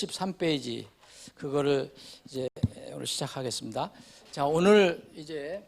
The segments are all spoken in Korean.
83페이지 그거를 이제 오늘 시작하겠습니다. 자, 오늘 이제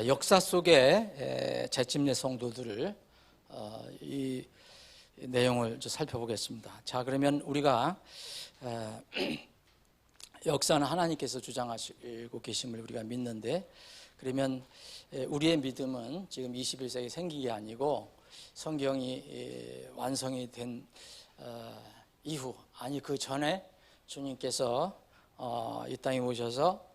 역사 속의 재침례 성도들을 이 내용을 살펴보겠습니다. 자, 그러면 우리가 역사는 하나님께서 주장하시고 계심을 우리가 믿는데, 그러면 우리의 믿음은 지금 21세기 생긴 게 아니고 성경이 완성이 된 이후, 아니 그 전에 주님께서 이 땅에 오셔서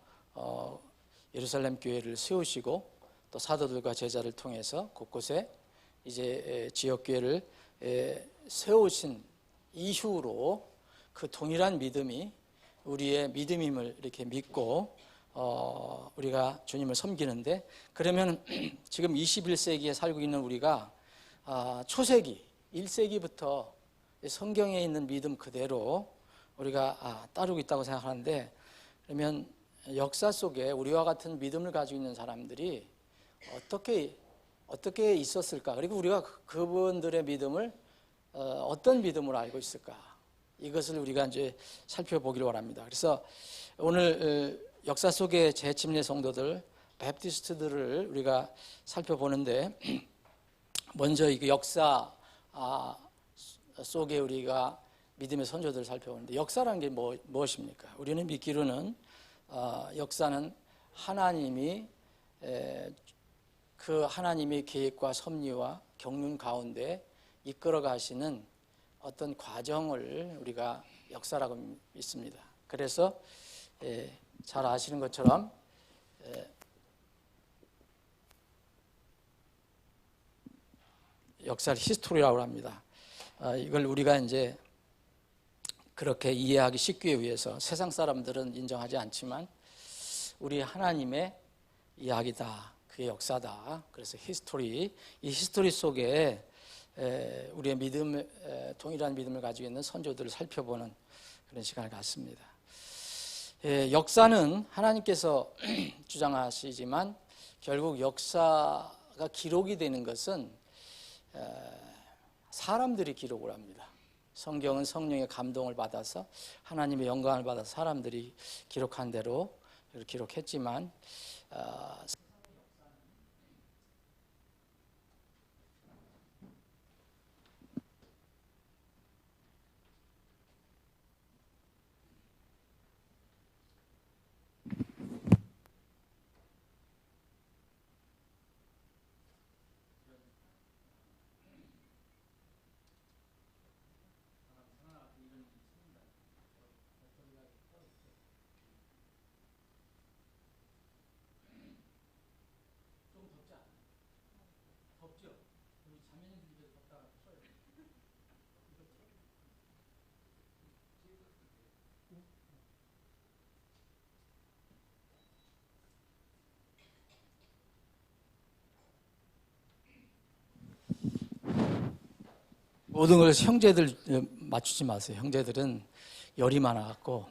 예루살렘 교회를 세우시고 또 사도들과 제자를 통해서 곳곳에 이제 지역 교회를 세우신 이후로 그 동일한 믿음이 우리의 믿음임을 이렇게 믿고 우리가 주님을 섬기는데, 그러면 지금 21세기에 살고 있는 우리가 초세기 1세기부터 성경에 있는 믿음 그대로 우리가 따르고 있다고 생각하는데, 그러면 역사 속에 우리와 같은 믿음을 가지고 있는 사람들이 어떻게 있었을까? 그리고 우리가 그분들의 믿음을 어떤 믿음으로 알고 있을까? 이것을 우리가 이제 살펴보기를 원합니다. 그래서 오늘 역사 속의 재침례 성도들, 베프티스트들을 우리가 살펴보는데, 먼저 이 역사 속에 우리가 믿음의 선조들을 살펴보는데, 역사라는 게 무엇입니까? 우리는 믿기로는 역사는 하나님이 그 하나님의 계획과 섭리와 경륜 가운데 이끌어 가시는 어떤 과정을 우리가 역사라고 믿습니다. 그래서 잘 아시는 것처럼 역사를 히스토리라고 합니다. 이걸 우리가 이제 그렇게 이해하기 쉽기 위해서 세상 사람들은 인정하지 않지만 우리 하나님의 이야기다, 그의 역사다. 그래서 히스토리, 이 히스토리 속에 우리의 믿음, 동일한 믿음을 가지고 있는 선조들을 살펴보는 그런 시간을 갖습니다. 역사는 하나님께서 주장하시지만 결국 역사가 기록이 되는 것은 사람들이 기록을 합니다. 성경은 성령의 감동을 받아서 하나님의 영광을 받아서 사람들이 기록한 대로 기록했지만 모든 걸 형제들 맞추지 마세요. 형제들은 열이 많아갖고,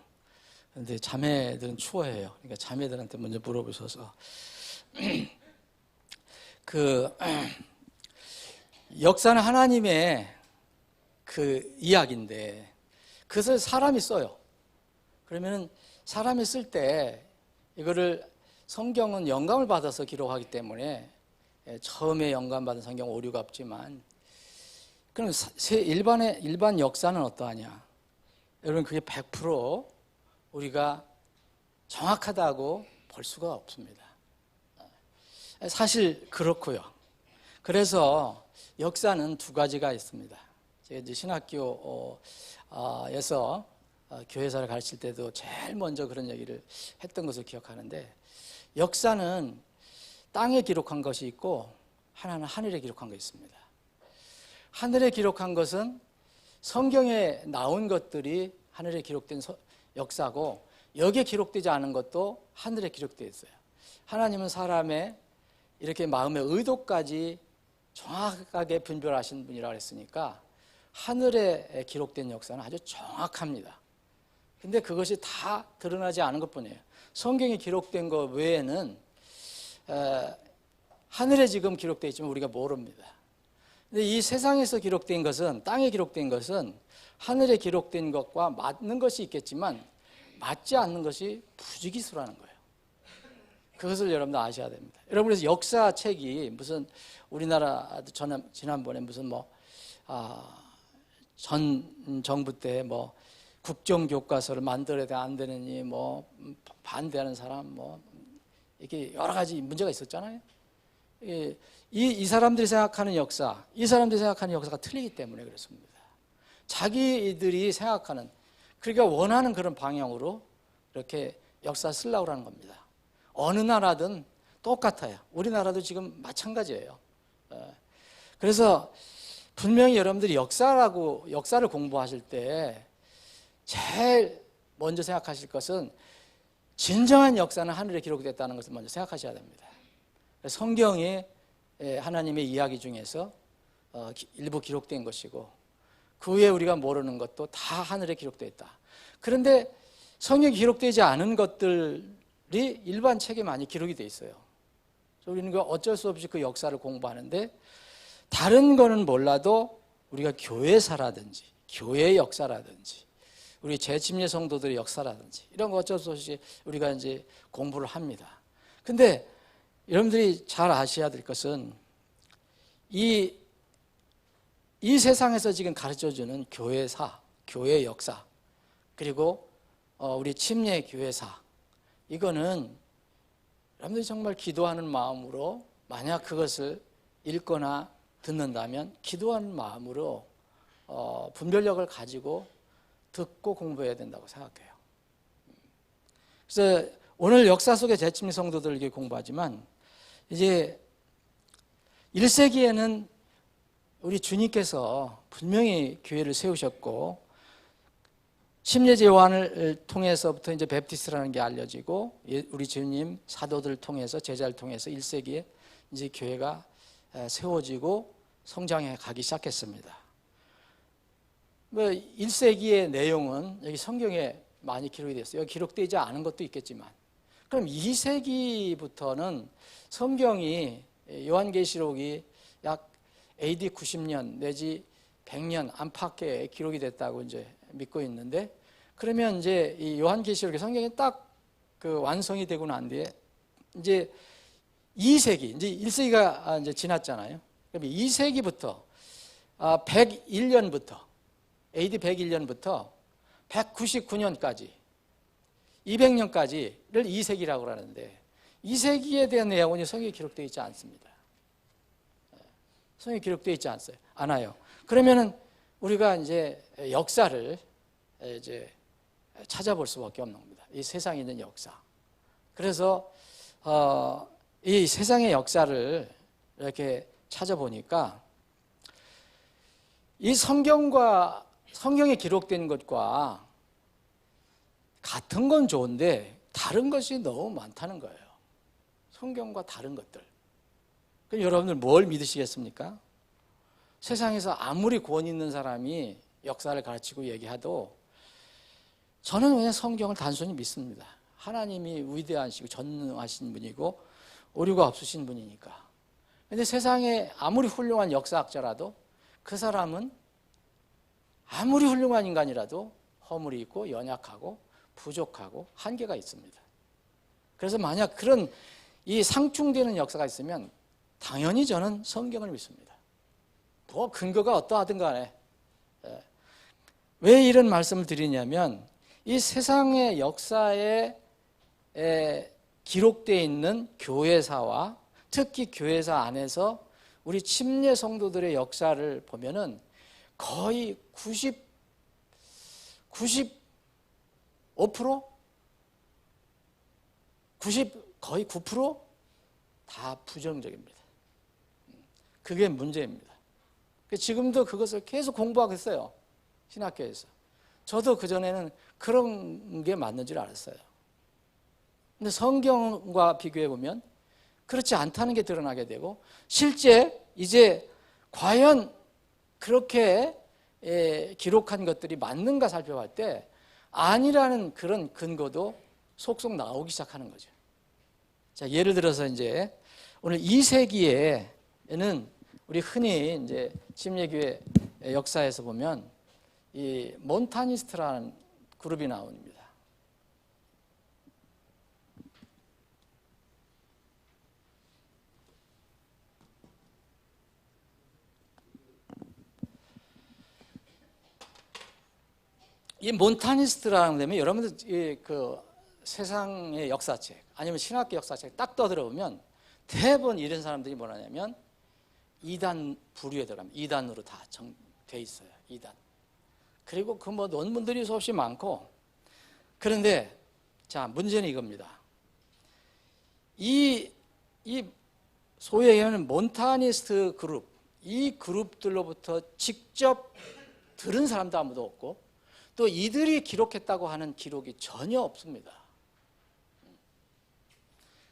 근데 자매들은 추워해요. 그러니까 자매들한테 먼저 물어보셔서. 역사는 하나님의 그 이야기인데 그것을 사람이 써요. 그러면 사람이 쓸 때 이거를, 성경은 영감을 받아서 기록하기 때문에 처음에 영감받은 성경 오류가 없지만, 그럼 일반 역사는 어떠하냐? 여러분, 그게 100% 우리가 정확하다고 볼 수가 없습니다. 사실 그렇고요. 그래서 역사는 두 가지가 있습니다. 제가 이제 신학교에서 교회사를 가르칠 때도 제일 먼저 그런 얘기를 했던 것을 기억하는데, 역사는 땅에 기록한 것이 있고 하나는 하늘에 기록한 것이 있습니다. 하늘에 기록한 것은 성경에 나온 것들이 하늘에 기록된 역사고, 여기에 기록되지 않은 것도 하늘에 기록되어 있어요. 하나님은 사람의 이렇게 마음의 의도까지 정확하게 분별하신 분이라고 했으니까 하늘에 기록된 역사는 아주 정확합니다. 근데 그것이 다 드러나지 않은 것뿐이에요. 성경에 기록된 것 외에는 하늘에 지금 기록되어 있지만 우리가 모릅니다. 근데 이 세상에서 기록된 것은, 땅에 기록된 것은 하늘에 기록된 것과 맞는 것이 있겠지만 맞지 않는 것이 부지기수라는 거예요. 그것을 여러분들 아셔야 됩니다. 여러분, 그래서 역사책이 무슨 우리나라 지난번에 무슨 전 정부 때 국정교과서를 만들어야 안 되느니 반대하는 사람 이렇게 여러 가지 문제가 있었잖아요. 이 사람들이 생각하는 역사, 이 사람들이 생각하는 역사가 틀리기 때문에 그렇습니다. 자기들이 생각하는, 그러니까 원하는 그런 방향으로 이렇게 역사 쓰려고 하는 겁니다. 어느 나라든 똑같아요. 우리나라도 지금 마찬가지예요. 그래서 분명히 여러분들이 역사를 공부하실 때 제일 먼저 생각하실 것은 진정한 역사는 하늘에 기록됐다는 것을 먼저 생각하셔야 됩니다. 성경이 하나님의 이야기 중에서 일부 기록된 것이고, 그 외에 우리가 모르는 것도 다 하늘에 기록되어 있다. 그런데 성경에 기록되지 않은 것들이 일반 책에 많이 기록이 되어 있어요. 우리는 어쩔 수 없이 그 역사를 공부하는데, 다른 거는 몰라도 우리가 교회사라든지 교회의 역사라든지 우리 재침례 성도들의 역사라든지 이런 거 어쩔 수 없이 우리가 이제 공부를 합니다. 근데 여러분들이 잘 아셔야 될 것은 이 세상에서 지금 가르쳐주는 교회사, 교회 역사, 그리고 우리 침례 교회사, 이거는 여러분들이 정말 기도하는 마음으로 만약 그것을 읽거나 듣는다면 기도하는 마음으로 분별력을 가지고 듣고 공부해야 된다고 생각해요. 그래서 오늘 역사 속의 재침례 성도들을 이렇게 공부하지만, 이제 1세기에는 우리 주님께서 분명히 교회를 세우셨고, 침례제 요한을 통해서부터 이제 베프티스라는 게 알려지고, 우리 주님 사도들을 통해서, 제자를 통해서 1세기에 이제 교회가 세워지고 성장해 가기 시작했습니다. 1세기의 내용은 여기 성경에 많이 기록이 됐어요. 여기 기록되지 않은 것도 있겠지만, 그럼 2세기부터는 성경이, 요한계시록이 약 AD 90년 내지 100년 안팎에 기록이 됐다고 이제 믿고 있는데, 그러면 이제 이 요한계시록의 성경이 딱 그 완성이 되고 난 뒤에 이제 2세기, 이제 1세기가 이제 지났잖아요. 그럼 2세기부터 101년부터 AD 101년부터 199년까지 200년까지를 2세기라고 하는데, 2세기에 대한 내용은 성경에 기록되어 있지 않습니다. 성경에 기록되어 있지 않아요. 그러면은 우리가 이제 역사를 이제 찾아볼 수밖에 없는 겁니다. 이 세상에 있는 역사. 그래서 이 세상의 역사를 이렇게 찾아보니까 이 성경에 기록된 것과 같은 건 좋은데 다른 것이 너무 많다는 거예요. 성경과 다른 것들. 그럼 여러분들 뭘 믿으시겠습니까? 세상에서 아무리 권 있는 사람이 역사를 가르치고 얘기해도 저는 그냥 성경을 단순히 믿습니다. 하나님이 위대하시고 전능하신 분이고 오류가 없으신 분이니까. 그런데 세상에 아무리 훌륭한 역사학자라도 그 사람은 아무리 훌륭한 인간이라도 허물이 있고 연약하고 부족하고 한계가 있습니다. 그래서 만약 그런 이 상충되는 역사가 있으면 당연히 저는 성경을 믿습니다. 뭐 근거가 어떠하든 간에. 왜 이런 말씀을 드리냐면, 이 세상의 역사에 기록되어 있는 교회사와 특히 교회사 안에서 우리 침례 성도들의 역사를 보면은 거의 95%? 거의 9%다 부정적입니다. 그게 문제입니다. 지금도 그것을 계속 공부하고 있어요. 신학교에서. 저도 그전에는 그런 게 맞는 줄 알았어요. 근데 성경과 비교해 보면 그렇지 않다는 게 드러나게 되고, 실제 이제 과연 그렇게 기록한 것들이 맞는가 살펴볼 때 아니라는 그런 근거도 속속 나오기 시작하는 거죠. 자, 예를 들어서 이제 오늘 2세기에는 우리 흔히 이제 침례교회 역사에서 보면 이 몬타니스트라는 그룹이 나옵니다. 이 몬타니스트라는 데면 여러분들 그 세상의 역사책 아니면 신학교 역사책 딱 떠들어보면 대부분 이런 사람들이 뭐냐면 이단 부류에 들어가면 이단으로 다 돼 있어요. 이단. 그리고 그 뭐 논문들이 수없이 많고, 그런데 자, 문제는 이겁니다. 이 소위 얘기하는 몬타니스트 그룹, 이 그룹들로부터 직접 들은 사람도 아무도 없고, 또 이들이 기록했다고 하는 기록이 전혀 없습니다.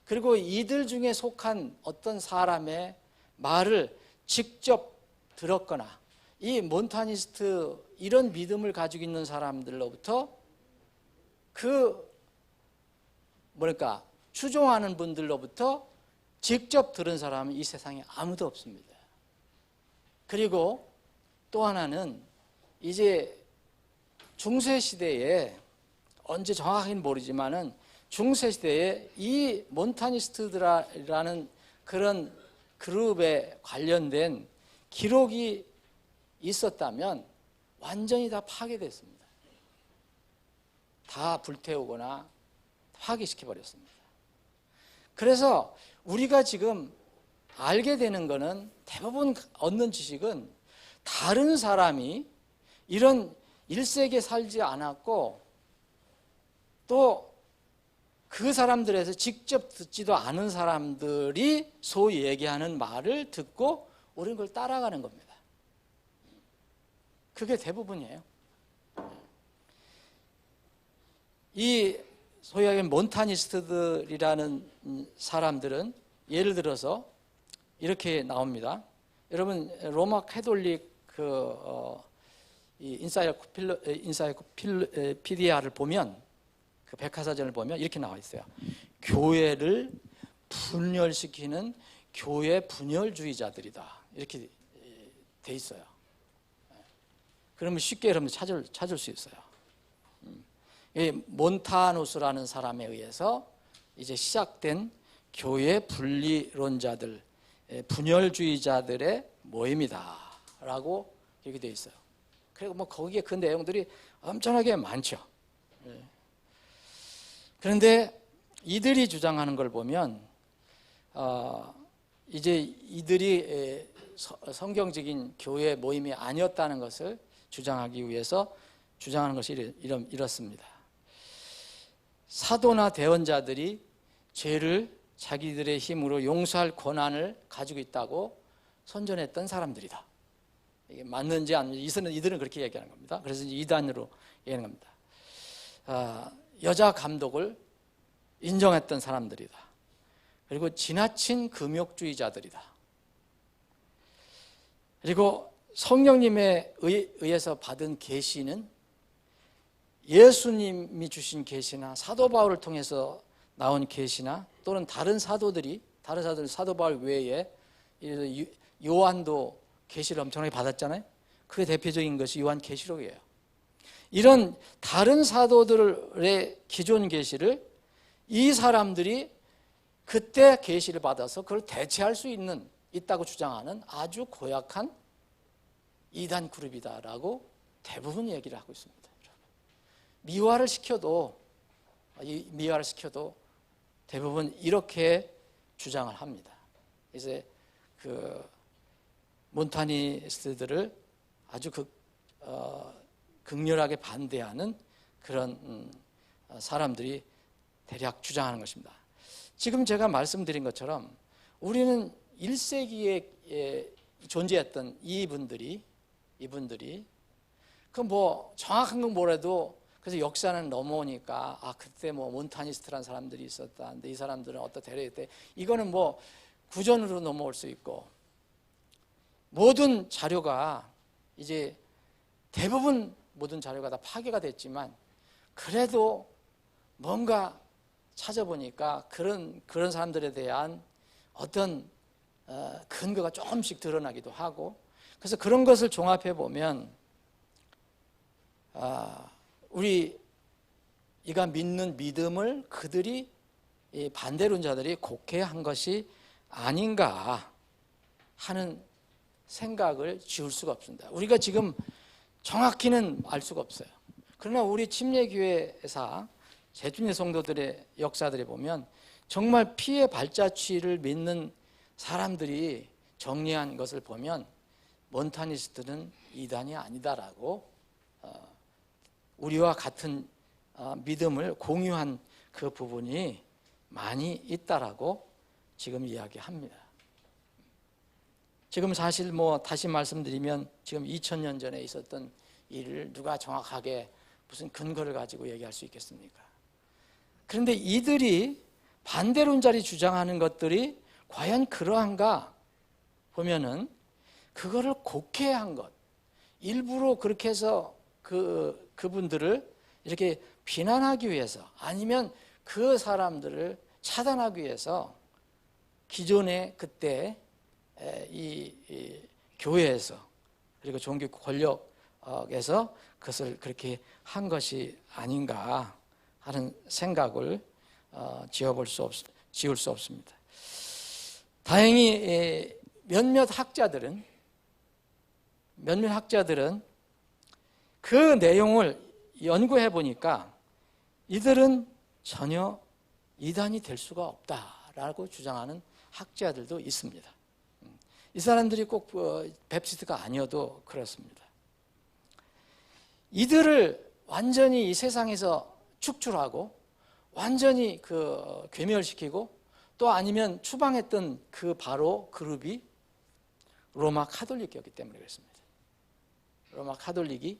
그리고 이들 중에 속한 어떤 사람의 말을 직접 들었거나 이 몬타니스트 이런 믿음을 가지고 있는 사람들로부터 뭐랄까 추종하는 분들로부터 직접 들은 사람은 이 세상에 아무도 없습니다. 그리고 또 하나는 이제 중세시대에 언제 정확하게는 모르지만은 중세시대에 이 몬타니스트라는 그런 그룹에 관련된 기록이 있었다면 완전히 다 파괴됐습니다. 다 불태우거나 파괴시켜버렸습니다. 그래서 우리가 지금 알게 되는 것은 대부분 얻는 지식은 다른 사람이 이런 1세기에 살지 않았고 또 그 사람들에서 직접 듣지도 않은 사람들이 소위 얘기하는 말을 듣고 우리는 그걸 따라가는 겁니다. 그게 대부분이에요. 이 소위 얘기하는 몬타니스트들이라는 사람들은 예를 들어서 이렇게 나옵니다. 여러분 로마 캐톨릭 인사이클로피디아를 보면 그 백과사전을 보면 이렇게 나와 있어요. 교회를 분열시키는 교회 분열주의자들이다. 이렇게 돼 있어요. 그러면 쉽게 여러분 찾을 수 있어요. 이 몬타누스라는 사람에 의해서 이제 시작된 교회 분리론자들, 분열주의자들의 모임이다라고 이렇게 돼 있어요. 그리고 뭐 거기에 그 내용들이 엄청나게 많죠. 그런데 이들이 주장하는 걸 보면 이제 이들이 성경적인 교회 모임이 아니었다는 것을 주장하기 위해서 주장하는 것이 이렇습니다. 사도나 대언자들이 죄를 자기들의 힘으로 용서할 권한을 가지고 있다고 선전했던 사람들이다. 이게 맞는지 안 맞는지 이들은 그렇게 얘기하는 겁니다. 그래서 이제 이단으로 얘기하는 겁니다. 여자 감독을 인정했던 사람들이다. 그리고 지나친 금욕주의자들이다. 그리고 성령님에 의해서 받은 계시는 예수님이 주신 계시나 사도 바울을 통해서 나온 계시나 또는 다른 사도들 사도 바울 외에 요한도 계시를 엄청나게 받았잖아요. 그게 대표적인 것이 요한 계시록이에요. 이런 다른 사도들의 기존 계시를 이 사람들이 그때 계시를 받아서 그걸 대체할 수 있다고 주장하는 아주 고약한 이단 그룹이다라고 대부분 얘기를 하고 있습니다. 미화를 시켜도 대부분 이렇게 주장을 합니다. 이제 그 몬타니스트들을 아주 극렬하게 반대하는 그런 사람들이 대략 주장하는 것입니다. 지금 제가 말씀드린 것처럼 우리는 1세기에 존재했던 이분들이 그 뭐 정확한 건 뭐래도 그래서 역사는 넘어오니까 그때 뭐 몬타니스트라는 사람들이 있었다. 근데 이 사람들은 어떤 대례 이거는 뭐 구전으로 넘어올 수 있고 모든 자료가 이제 대부분 모든 자료가 다 파괴가 됐지만 그래도 뭔가 찾아보니까 그런 사람들에 대한 어떤 근거가 조금씩 드러나기도 하고 그래서 그런 것을 종합해 보면 우리가 믿는 믿음을 그들이 반대론자들이 곡해한 것이 아닌가 하는 생각을 지울 수가 없습니다. 우리가 지금 정확히는 알 수가 없어요. 그러나 우리 침례교회사 재침례 성도들의 역사들에 보면 정말 피의 발자취를 믿는 사람들이 정리한 것을 보면 몬타니스트는 이단이 아니다라고 우리와 같은 믿음을 공유한 그 부분이 많이 있다라고 지금 이야기합니다. 지금 사실 뭐 다시 말씀드리면 지금 2000년 전에 있었던 일을 누가 정확하게 무슨 근거를 가지고 얘기할 수 있겠습니까? 그런데 이들이 반대론자리 주장하는 것들이 과연 그러한가 보면은 그거를 곡해한 것, 일부러 그렇게 해서 그분들을 이렇게 비난하기 위해서 아니면 그 사람들을 차단하기 위해서 기존에 그때 이 교회에서 그리고 종교 권력에서 그것을 그렇게 한 것이 아닌가 하는 생각을 지울 수 없습니다. 다행히 몇몇 학자들은 그 내용을 연구해 보니까 이들은 전혀 이단이 될 수가 없다라고 주장하는 학자들도 있습니다. 이 사람들이 꼭 뵙시스트가 아니어도 그렇습니다. 이들을 완전히 이 세상에서 축출하고 완전히 괴멸시키고 또 아니면 추방했던 그 바로 그룹이 로마 카톨릭이었기 때문에 그렇습니다. 로마 카톨릭이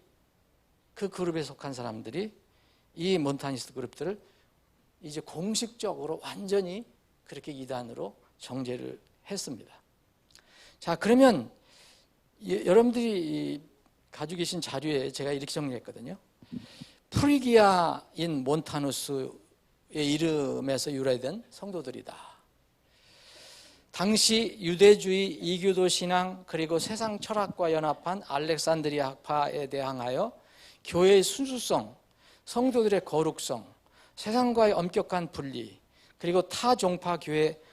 그 그룹에 속한 사람들이 이 몬타니스트 그룹들을 이제 공식적으로 완전히 그렇게 이단으로 정죄를 했습니다. 자, 그러면 여러분들이 가지고 계신 자료에 제가 이렇게 정리했거든요. 프리기아인 몬타누스의 이름에서 유래된 성도들이다. 당시 유대주의 이교도 신앙 그리고 세상 철학과 연합한 알렉산드리아 학파에 대항하여 교회의 순수성, 성도들의 거룩성, 세상과의 엄격한 분리 그리고 타 종파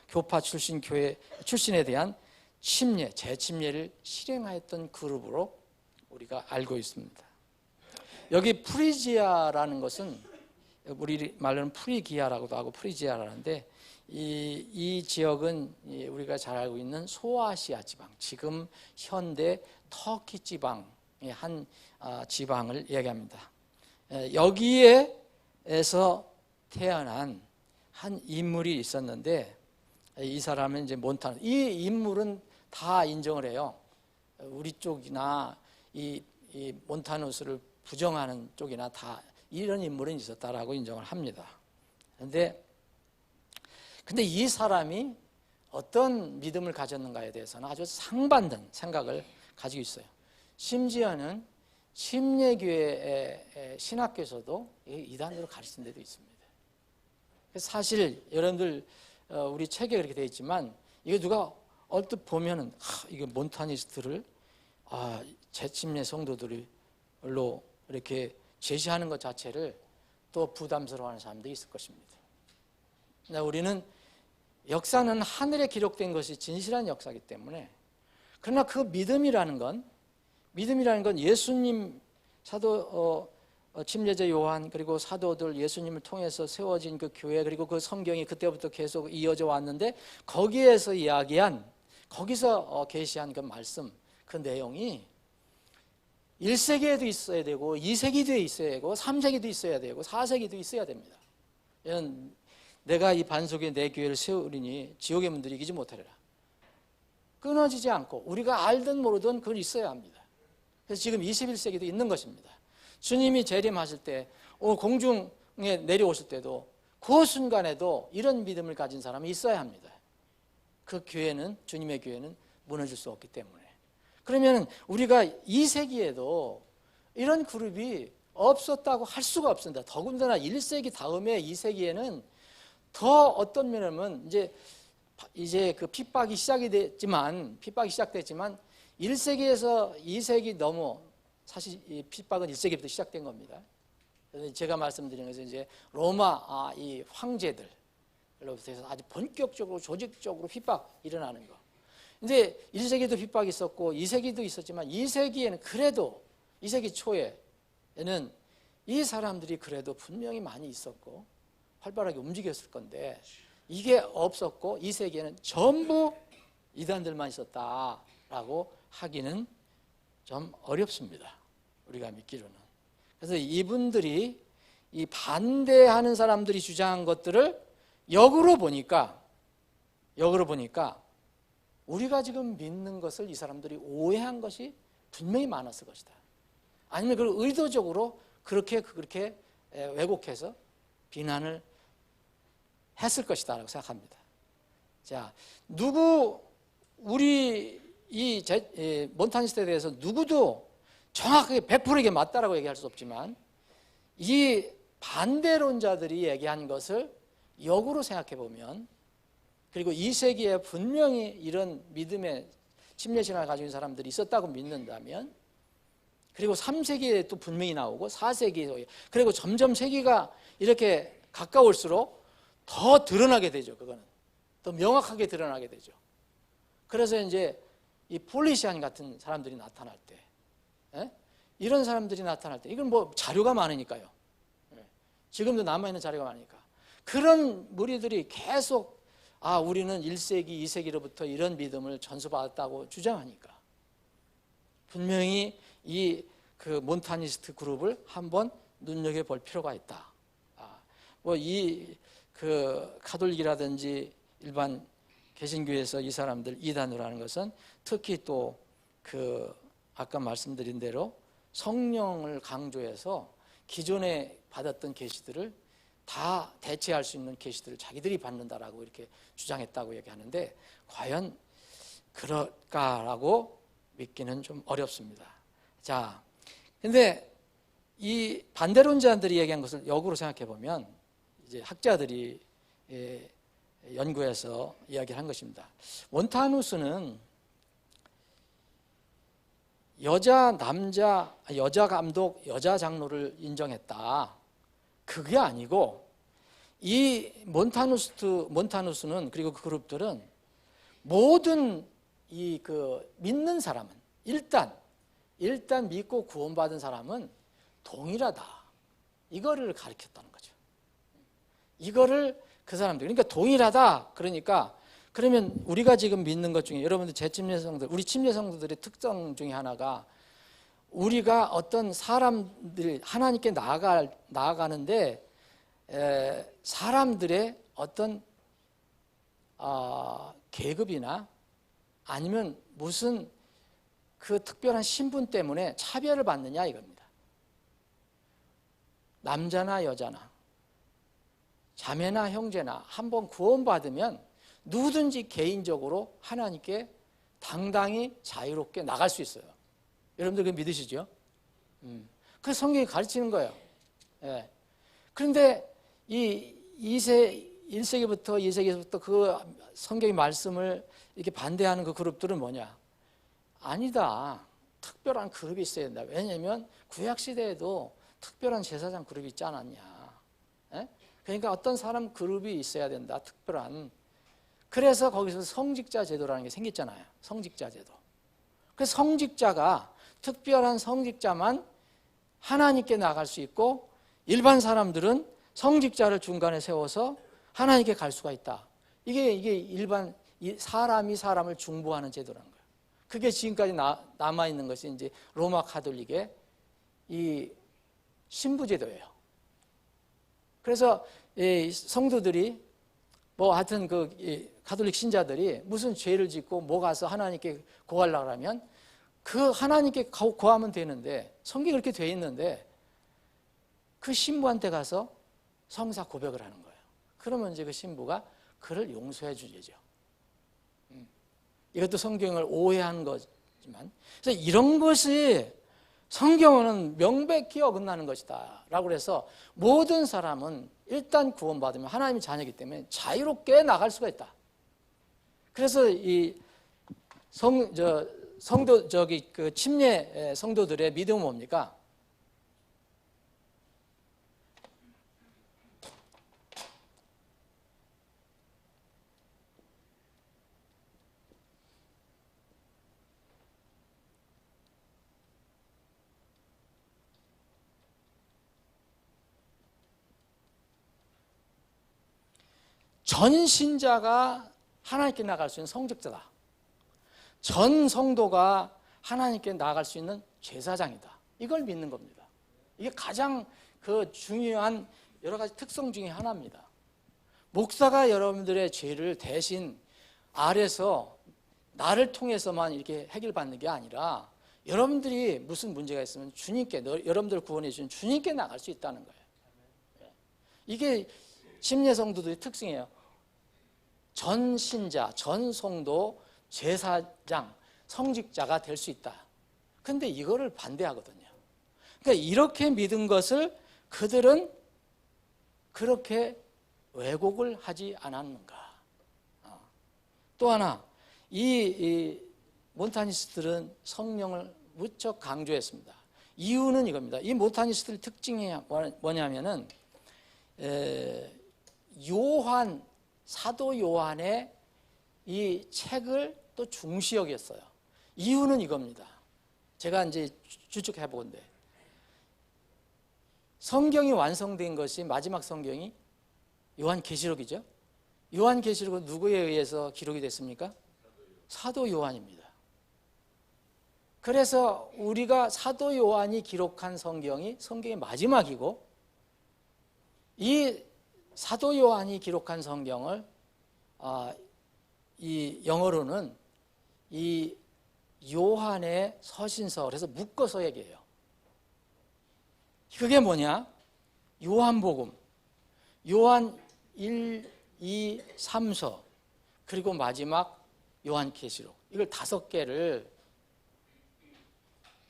교파 출신에 대한 침례, 재침례를 실행하였던 그룹으로 우리가 알고 있습니다. 여기 프리지아라는 것은 우리 말로는 프리기아라고도 하고 프리지아라는데 이 지역은 우리가 잘 알고 있는 소아시아 지방, 지금 현대 터키 지방의 한 지방을 얘기합니다. 여기에서 태어난 한 인물이 있었는데 이 사람은 이제 몬타누스. 이 인물은 다 인정을 해요. 우리 쪽이나 이 몬타누스를 부정하는 쪽이나 다 이런 인물은 있었다라고 인정을 합니다. 근데 이 사람이 어떤 믿음을 가졌는가에 대해서는 아주 상반된 생각을 가지고 있어요. 심지어는 침례교회의 신학교에서도 이단으로 가르친 데도 있습니다. 사실 여러분들 우리 책에 그렇게 되어 있지만 이거 누가 얼핏 보면은 이게 몬타니스트를 재침례 성도들로 이렇게 제시하는 것 자체를 또 부담스러워하는 사람들이 있을 것입니다. 우리는 역사는 하늘에 기록된 것이 진실한 역사이기 때문에 그러나 그 믿음이라는 건 예수님 침례자 요한 그리고 사도들 예수님을 통해서 세워진 그 교회 그리고 그 성경이 그때부터 계속 이어져 왔는데 거기서 계시한 그 말씀 그 내용이 1세기에도 있어야 되고 2세기도 있어야 되고 3세기도 있어야 되고 4세기도 있어야 됩니다. 내가 이 반석에 내 교회를 세우리니 지옥의 문들이 이기지 못하리라. 끊어지지 않고 우리가 알든 모르든 그건 있어야 합니다. 그래서 지금 21세기도 있는 것입니다. 주님이 재림하실 때 공중에 내려오실 때도 그 순간에도 이런 믿음을 가진 사람이 있어야 합니다. 그 교회는, 주님의 교회는 무너질 수 없기 때문에. 그러면 우리가 이 세기에도 이런 그룹이 없었다고 할 수가 없습니다. 더군다나 1세기 다음에 2세기에는 더 어떤 면이면 이제 그 핍박이 시작됐지만 1세기에서 2세기 넘어 사실 이 핍박은 1세기부터 시작된 겁니다. 그래서 제가 말씀드린 것은 이제 로마 이 황제들로부터 해서 아주 본격적으로 조직적으로 핍박 일어나는 거. 근데 1세기도 핍박이 있었고 2세기도 있었지만 2세기에는 그래도 2세기 초에는 이 사람들이 그래도 분명히 많이 있었고 활발하게 움직였을 건데 이게 없었고 2세기에는 전부 이단들만 있었다라고 하기는 좀 어렵습니다. 우리가 믿기로는. 그래서 이분들이 이 반대하는 사람들이 주장한 것들을 역으로 보니까 우리가 지금 믿는 것을 이 사람들이 오해한 것이 분명히 많았을 것이다. 아니면 그걸 의도적으로 그렇게 왜곡해서 비난을 했을 것이다 라고 생각합니다. 자, 우리 이 몬타니스트에 대해서 누구도 정확하게 100%에게 맞다라고 얘기할 수 없지만 이 반대론자들이 얘기한 것을 역으로 생각해 보면, 그리고 2세기에 분명히 이런 믿음의 침례신앙을 가지고 있는 사람들이 있었다고 믿는다면, 그리고 3세기에 또 분명히 나오고 4세기, 그리고 점점 세기가 이렇게 가까울수록 더 드러나게 되죠. 그거는 더 명확하게 드러나게 되죠. 그래서 이제 이 폴리시안 같은 사람들이 나타날 때, 이런 사람들이 나타날 때, 이건 뭐 자료가 많으니까요. 지금도 남아있는 자료가 많으니까 그런 무리들이 계속 우리는 1세기, 2세기로부터 이런 믿음을 전수받았다고 주장하니까 분명히 이 그 몬타니스트 그룹을 한번 눈여겨볼 필요가 있다. 뭐 이 그 가톨릭이라든지 일반 개신교에서 이 사람들 이단으로 하는 것은 특히 또 그 아까 말씀드린 대로 성령을 강조해서 기존에 받았던 계시들을 다 대체할 수 있는 계시들을 자기들이 받는다라고 이렇게 주장했다고 얘기하는데 과연 그럴까라고 믿기는 좀 어렵습니다. 자, 근데 이 반대론자들이 얘기한 것을 역으로 생각해 보면 이제 학자들이 연구해서 이야기를 한 것입니다. 몬타누스는 여자 감독, 여자 장로를 인정했다. 그게 아니고 이 몬타누스는 그리고 그 그룹들은 모든 이 그 믿는 사람은 일단 믿고 구원받은 사람은 동일하다. 이거를 가르쳤다는 거죠. 이거를 그 사람들, 그러니까 동일하다. 그러면 우리가 지금 믿는 것 중에 여러분들 재침례성들, 우리 침례성도들의 특성 중에 하나가 우리가 어떤 사람들 하나님께 나아가는데 사람들의 어떤 계급이나 아니면 무슨 그 특별한 신분 때문에 차별을 받느냐 이겁니다. 남자나 여자나 자매나 형제나 한번 구원받으면 누구든지 개인적으로 하나님께 당당히 자유롭게 나갈 수 있어요. 여러분들 그거 믿으시죠? 그 성경이 가르치는 거예요. 예. 그런데 이 1세기부터 2세기부터 그 성경의 말씀을 이렇게 반대하는 그 그룹들은 뭐냐? 아니다. 특별한 그룹이 있어야 된다. 왜냐하면 구약시대에도 특별한 제사장 그룹이 있지 않았냐. 예? 그러니까 어떤 사람 그룹이 있어야 된다. 특별한. 그래서 거기서 성직자 제도라는 게 생겼잖아요. 성직자 제도. 그래서 성직자가 특별한 성직자만 하나님께 나갈 수 있고 일반 사람들은 성직자를 중간에 세워서 하나님께 갈 수가 있다. 이게 일반 사람이 사람을 중보하는 제도라는 거예요. 그게 지금까지 남아있는 것이 이제 로마 가톨릭의 이 신부 제도예요. 그래서 이 성도들이 뭐 하여튼 그 가톨릭 신자들이 무슨 죄를 짓고 뭐 가서 하나님께 고하려고 하면 그 하나님께 고하면 되는데 성경이 그렇게 돼 있는데 그 신부한테 가서 성사 고백을 하는 거예요. 그러면 이제 그 신부가 그를 용서해 주죠. 이것도 성경을 오해한 거지만, 그래서 이런 것이 성경은 명백히 어긋나는 것이다 라고 해서 모든 사람은 일단 구원받으면 하나님의 자녀이기 때문에 자유롭게 나갈 수가 있다. 그래서 이 그 침례 성도들의 믿음은 뭡니까? 전 신자가 하나님께 나갈 수 있는 성직자다. 전 성도가 하나님께 나아갈 수 있는 제사장이다. 이걸 믿는 겁니다. 이게 가장 그 중요한 여러 가지 특성 중에 하나입니다. 목사가 여러분들의 죄를 대신 아래서 나를 통해서만 이렇게 해결받는 게 아니라 여러분들이 무슨 문제가 있으면 주님께, 여러분들 구원해 주신 주님께 나갈 수 있다는 거예요. 이게 침례 성도들의 특징이에요. 전 신자, 전 성도, 제사장, 성직자가 될 수 있다. 근데 이거를 반대하거든요. 그러니까 이렇게 믿은 것을 그들은 그렇게 왜곡을 하지 않았는가. 또 하나, 이 몬타니스트들은 성령을 무척 강조했습니다. 이유는 이겁니다. 이 몬타니스트의 특징이 뭐냐면은 사도 요한의 이 책을 또 중시 여겼어요. 이유는 이겁니다. 제가 이제 추측해 보건데, 성경이 완성된 것이 마지막 성경이 요한계시록이죠. 요한계시록은 누구에 의해서 기록이 됐습니까? 사도 요한입니다. 그래서 우리가 사도 요한이 기록한 성경이 성경의 마지막이고, 이 사도 요한이 기록한 성경을 이 영어로는 이 요한의 서신서, 그래서 묶어서 얘기해요. 그게 뭐냐? 요한복음, 요한 1, 2, 3서, 그리고 마지막 요한계시록, 이걸 5개를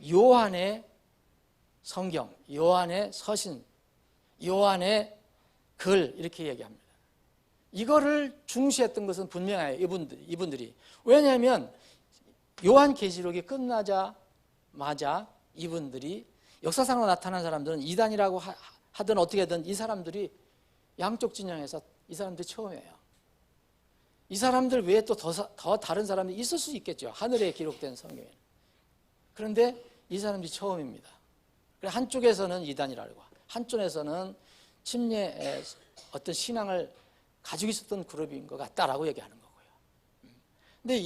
요한의 성경, 요한의 서신, 요한의 글, 이렇게 얘기합니다. 이거를 중시했던 것은 분명해요. 이분들이. 왜냐하면 요한계시록이 끝나자마자 이분들이, 역사상으로 나타난 사람들은 이단이라고 하든 어떻게든 이 사람들이 양쪽 진영에서 이 사람들이 처음이에요. 이 사람들 외에 또 더 다른 사람들이 있을 수 있겠죠. 하늘에 기록된 성경에. 그런데 이 사람들이 처음입니다. 한쪽에서는 이단이라고, 한쪽에서는 침례의 어떤 신앙을 가지고 있었던 그룹인 것 같다라고 얘기하는 거고요. 근데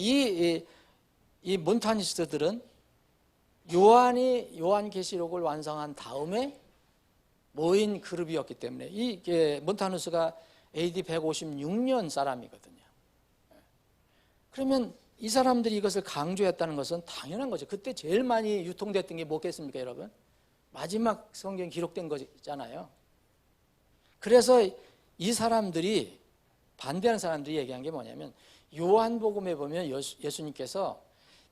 이 몬타니스트들은 요한이 요한계시록을 완성한 다음에 모인 그룹이었기 때문에, 이 몬타누스가 AD 156년 사람이거든요. 그러면 이 사람들이 이것을 강조했다는 것은 당연한 거죠. 그때 제일 많이 유통됐던 게 뭐겠습니까, 여러분? 마지막 성경 기록된 거잖아요. 그래서 이 사람들이, 반대하는 사람들이 얘기한 게 뭐냐면, 요한복음에 보면 예수님께서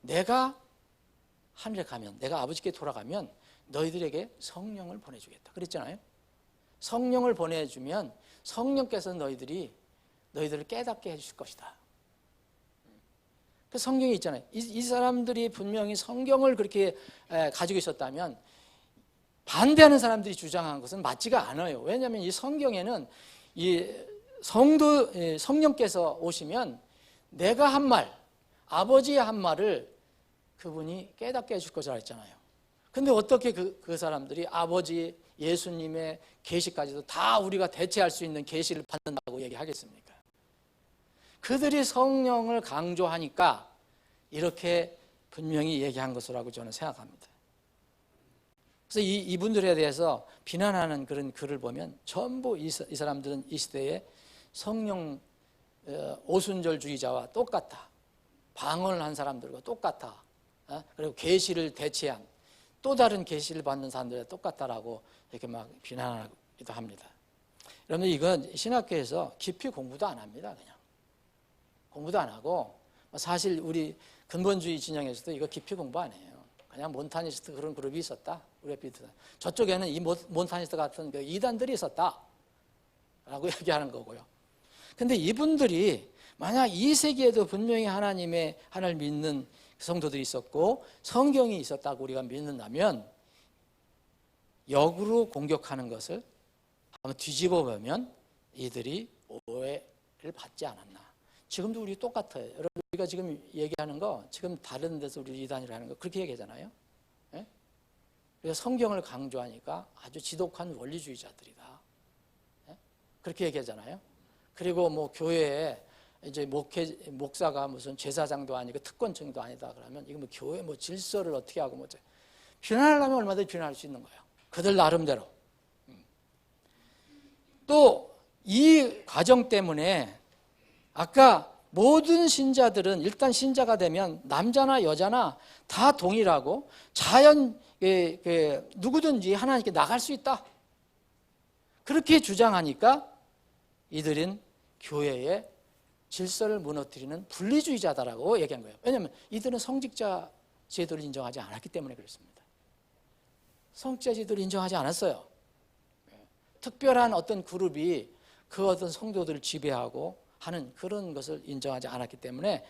내가 하늘에 가면, 내가 아버지께 돌아가면 너희들에게 성령을 보내주겠다 그랬잖아요. 성령을 보내주면 성령께서 너희들을 깨닫게 해주실 것이다. 그 성경이 있잖아요. 이 사람들이 분명히 성경을 그렇게 가지고 있었다면 반대하는 사람들이 주장한 것은 맞지가 않아요. 왜냐하면 이 성경에는 이 성령께서 오시면 내가 한 말, 아버지의 한 말을 그분이 깨닫게 해줄 것이라 했잖아요. 근데 어떻게 그 사람들이 아버지 예수님의 계시까지도 다 우리가 대체할 수 있는 계시를 받는다고 얘기하겠습니까? 그들이 성령을 강조하니까 이렇게 분명히 얘기한 것이라고 저는 생각합니다. 그래서 이분들에 대해서 비난하는 그런 글을 보면 전부 이 사람들은 이 시대에 성령 오순절주의자와 똑같다. 방언을 한 사람들과 똑같아. 그리고 계시를 대체한, 또 다른 계시를 받는 사람들과 똑같다라고 이렇게 막 비난하기도 합니다. 여러분, 이건 신학교에서 깊이 공부도 안 합니다. 그냥 공부도 안 하고, 사실 우리 근본주의 진영에서도 이거 깊이 공부 안 해요. 그냥 몬타니스트 그런 그룹이 있었다. 우리가 비슷하다. 저쪽에는 이 몬타니스트 같은 그 이단들이 있었다 라고 얘기하는 거고요. 근데 이분들이 만약 이 세계에도 분명히 하나님을 믿는 성도들이 있었고 성경이 있었다고 우리가 믿는다면, 역으로 공격하는 것을 한번 뒤집어 보면 이들이 오해를 받지 않았나. 지금도 우리 똑같아요. 여러분, 우리가 지금 얘기하는 거, 지금 다른 데서 우리 이단이라 하는 거 그렇게 얘기하잖아요. 예? 그래서 성경을 강조하니까 아주 지독한 원리주의자들이다. 예? 그렇게 얘기하잖아요. 그리고 뭐 교회에 이제 목사가 무슨 제사장도 아니고 특권층도 아니다 그러면 이거 뭐 교회 뭐 질서를 어떻게 하고 뭐 비난하려면 얼마든지 비난할 수 있는 거예요. 그들 나름대로. 또 이 과정 때문에 아까 모든 신자들은 일단 신자가 되면 남자나 여자나 다 동일하고 자연 누구든지 하나님께 나갈 수 있다. 그렇게 주장하니까 이들은 교회의 질서를 무너뜨리는 분리주의자다라고 얘기한 거예요. 왜냐하면 이들은 성직자 제도를 인정하지 않았기 때문에 그렇습니다. 성직자 제도를 인정하지 않았어요. 특별한 어떤 그룹이 그 어떤 성도들을 지배하고 하는 그런 것을 인정하지 않았기 때문에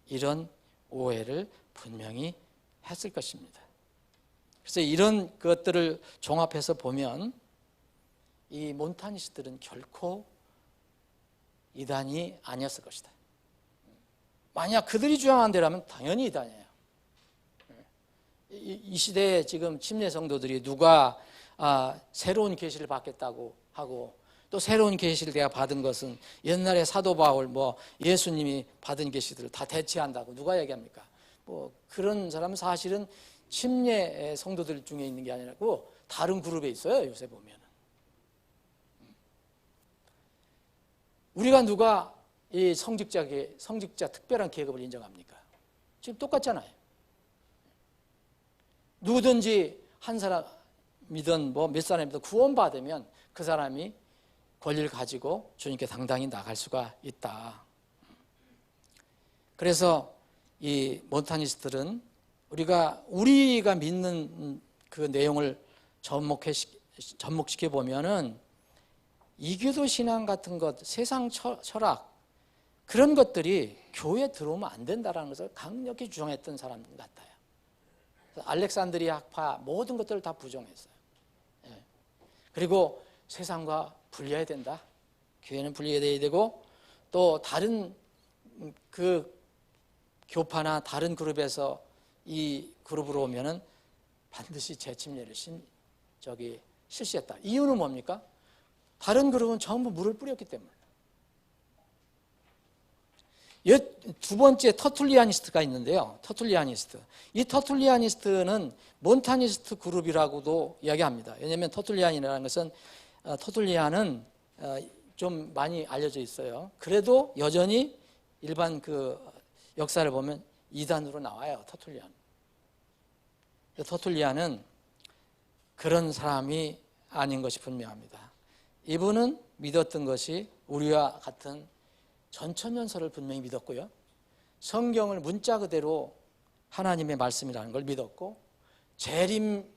이런 오해를 분명히 했을 것입니다. 그래서 이런 것들을 종합해서 보면 이 몬타니스트들은 결코 이단이 아니었을 것이다. 만약 그들이 주장한 대로라면 당연히 이단이에요. 이 시대에 지금 침례 성도들이 누가 새로운 계시를 받겠다고 하고, 또 새로운 계시를 내가 받은 것은 옛날에 사도 바울 예수님이 받은 계시들을 다 대체한다고 누가 얘기합니까? 그런 사람은 사실은 침례 성도들 중에 있는 게 아니라고 다른 그룹에 있어요. 요새 보면은. 우리가 누가 이 성직자 특별한 계급을 인정합니까? 지금 똑같잖아요. 누구든지 한 사람이든 몇 사람이든 구원받으면 그 사람이 권리를 가지고 주님께 당당히 나갈 수가 있다. 그래서 이 몬타니스트들은 우리가 믿는 그 내용을 접목시켜 보면은 이교도 신앙 같은 것, 세상 철학 그런 것들이 교회에 들어오면 안 된다라는 것을 강력히 주장했던 사람 같아요. 알렉산드리아 학파 모든 것들을 다 부정했어요. 그리고 세상과 분리해야 된다. 교회는 분리해야 되고, 또 다른 그 교파나 다른 그룹에서 이 그룹으로 오면은 반드시 재침례를 실시했다. 이유는 뭡니까? 다른 그룹은 전부 물을 뿌렸기 때문에. 두 번째 터툴리아니스트가 있는데요. 터툴리아니스트. 이 터툴리아니스트는 몬타니스트 그룹이라고도 이야기합니다. 왜냐하면 터툴리안이라는 것은 터툴리안은 좀 많이 알려져 있어요. 그래도 여전히 일반 그 역사를 보면 이단으로 나와요. 터툴리안은 그런 사람이 아닌 것이 분명합니다. 이분은 믿었던 것이 우리와 같은 전천년설을 분명히 믿었고요. 성경을 문자 그대로 하나님의 말씀이라는 걸 믿었고, 재림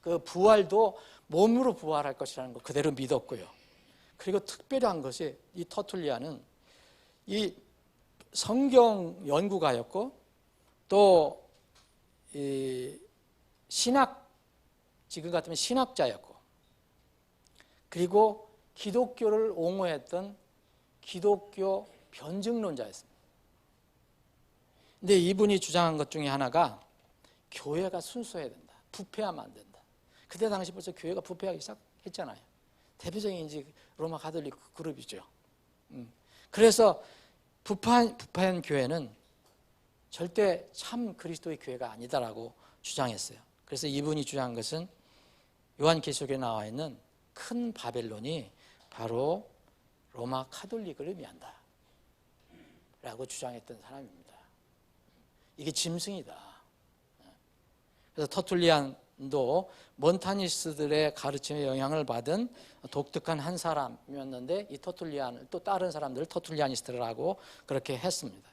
그 부활도 몸으로 부활할 것이라는 걸 그대로 믿었고요. 그리고 특별한 것이 이 터툴리안은 이 성경 연구가였고, 또 이 신학, 지금 같으면 신학자였고, 그리고 기독교를 옹호했던 기독교 변증론자였습니다. 근데 이분이 주장한 것 중에 하나가 교회가 순수해야 된다. 부패하면 안 된다. 그때 당시 벌써 교회가 부패하기 시작했잖아요. 대표적인 이제 로마 가톨릭 그룹이죠. 그래서 부패한 교회는 절대 참 그리스도의 교회가 아니다라고 주장했어요. 그래서 이분이 주장한 것은 요한계시록에 나와 있는 큰 바벨론이 바로 로마 가톨릭을 의미한다 라고 주장했던 사람입니다. 이게 짐승이다. 그래서 터툴리안 몬탄도 몬타니스트들의 가르침에 영향을 받은 독특한 한 사람이었는데 이 터툴리안을 또 다른 사람들을 터툴리아니스트라고 그렇게 했습니다.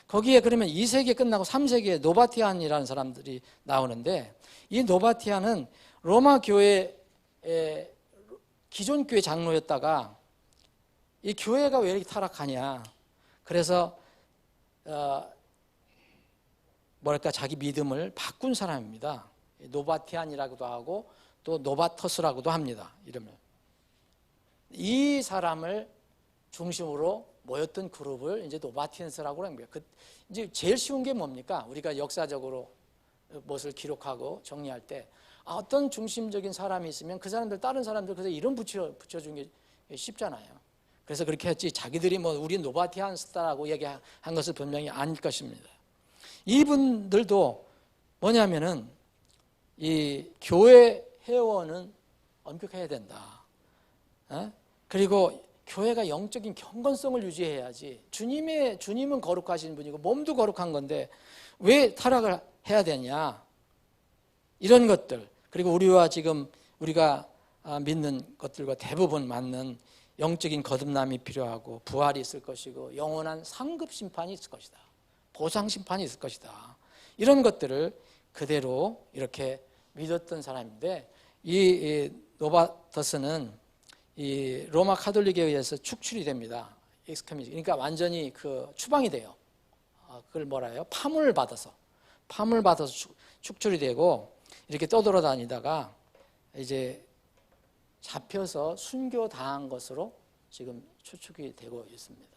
거기에 그러면 2세기 끝나고 3세기에 노바티안이라는 사람들이 나오는데 이 노바티안은 로마 교회의 기존 교회 장로였다가 이 교회가 왜 이렇게 타락하냐. 그래서 자기 믿음을 바꾼 사람입니다. 노바티안이라고도 하고 또 노바터스라고도 합니다. 이름을. 이 사람을 중심으로 모였던 그룹을 이제 노바티안스라고 합니다. 이제 제일 쉬운 게 뭡니까? 우리가 역사적으로 무엇을 기록하고 정리할 때 어떤 중심적인 사람이 있으면 그 사람들 다른 사람들 그래서 이름 붙여주는 게 쉽잖아요. 그래서 그렇게 했지 자기들이 우리 노바티안스다라고 얘기한 것을 분명히 아닐 것입니다. 이분들도 뭐냐면은 이 교회 회원은 엄격해야 된다. 그리고 교회가 영적인 경건성을 유지해야지. 주님은 거룩하신 분이고 몸도 거룩한 건데 왜 타락을 해야 되냐? 이런 것들. 그리고 우리가 믿는 것들과 대부분 맞는 영적인 거듭남이 필요하고 부활이 있을 것이고 영원한 상급 심판이 있을 것이다. 보상 심판이 있을 것이다. 이런 것들을 그대로 이렇게 믿었던 사람인데 이 노바터스는 이 로마 카톨릭에 의해서 축출이 됩니다. 그러니까 완전히 추방이 돼요. 그걸 뭐라 해요? 파문을 받아서 축출이 되고 이렇게 떠돌아다니다가 이제 잡혀서 순교당한 것으로 지금 추측이 되고 있습니다.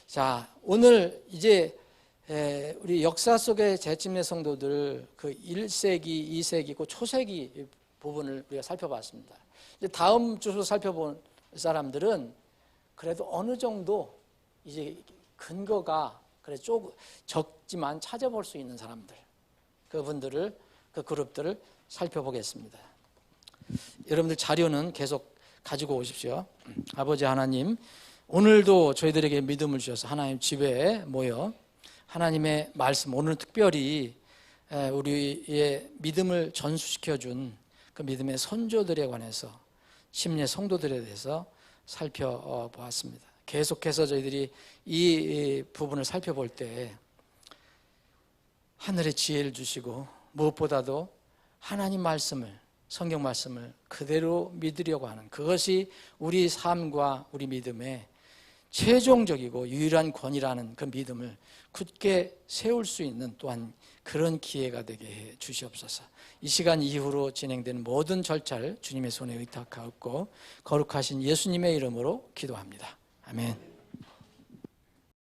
자, 오늘 이제 우리 역사 속의 재침례 성도들 1세기, 2세기, 그 초세기 부분을 우리가 살펴봤습니다. 이제 다음 주로 살펴본 사람들은 그래도 어느 정도 이제 근거가 적지만 찾아볼 수 있는 사람들, 그 그룹들을 살펴보겠습니다. 여러분들 자료는 계속 가지고 오십시오. 아버지 하나님, 오늘도 저희들에게 믿음을 주셔서 하나님 집에 모여 하나님의 말씀, 오늘 특별히 우리의 믿음을 전수시켜준 그 믿음의 선조들에 관해서 침례 성도들에 대해서 살펴보았습니다. 계속해서 저희들이 이 부분을 살펴볼 때 하늘의 지혜를 주시고 무엇보다도 하나님 말씀을, 성경 말씀을 그대로 믿으려고 하는 그것이 우리 삶과 우리 믿음의 최종적이고 유일한 권위라는 그 믿음을 굳게 세울 수 있는 또한 그런 기회가 되게 해 주시옵소서. 이 시간 이후로 진행되는 모든 절차를 주님의 손에 의탁하옵고 거룩하신 예수님의 이름으로 기도합니다. 아멘.